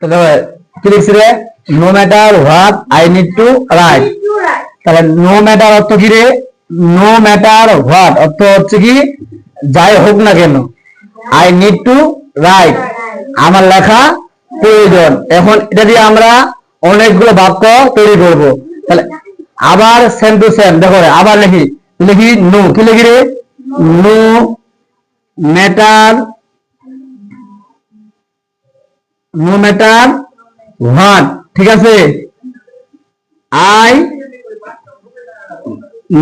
তাহলে কি লিখছি রে? No matter what I need to write. তাহলে নো ম্যাটার অর্থ কি রে? নো ম্যাটার হোয়াট অর্থ হচ্ছে কি যাই হোক না কেন, আই নিড টু রাইট আমার লেখা প্রয়োজন। এখন এটা দিয়ে আমরা অনেকগুলো বাক্য তৈরি করব। তাহলে আবার সেম টু সেম দেখো আবার লিখি লিখি নো কি লিখি রে? No matter no matter what, ঠিক আছে, আই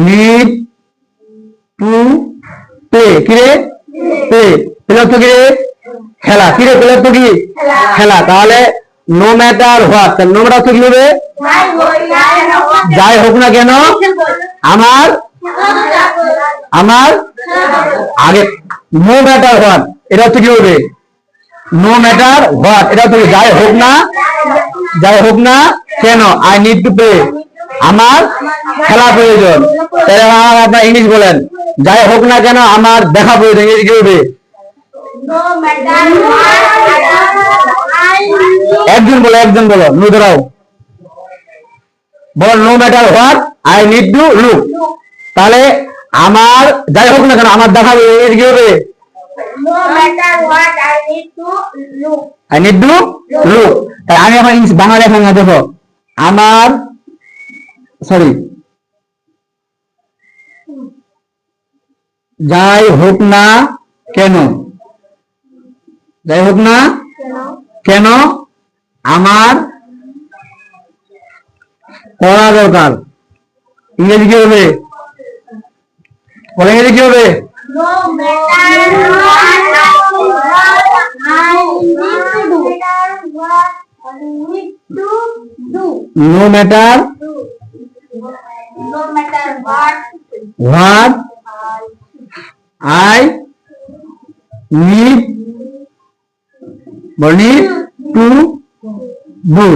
নিড টু পে কি রে? পে প্লে তো কি রে? খেলা কি রে? প্লে তো কি খেলা। তাহলে no matter what, no matter তো কি হবে? যাই হোক না কেন আমার আমার আগে নো ম্যাটার হোয়াট এটা হচ্ছে কি হবে? নো ম্যাটার হোয়াট এটা হচ্ছে যাই হোক না কেন, আই নিড টু পে আমার খেলা প্রয়োজন। তাহলে আপনার ইংলিশ বলেন, যাই হোক না কেন আমার দেখা প্রয়োজন, ইংলিশ কি হবে? একজন বলো নো ধরাও বল, no matter what I need to look. তাহলে আমার যাই হোক না কেন আমার দেখা প্রয়োজন, কি হবে? I need to look. তাই আমি এখন বাংলা লেখা না, দেখো আমার সরি যাই হোক না কেন, যাই হোক না কেন আমার পড়া দরকার, ইংরেজি কি হবে? ইংরেজি কি হবে? No matter what I need to do.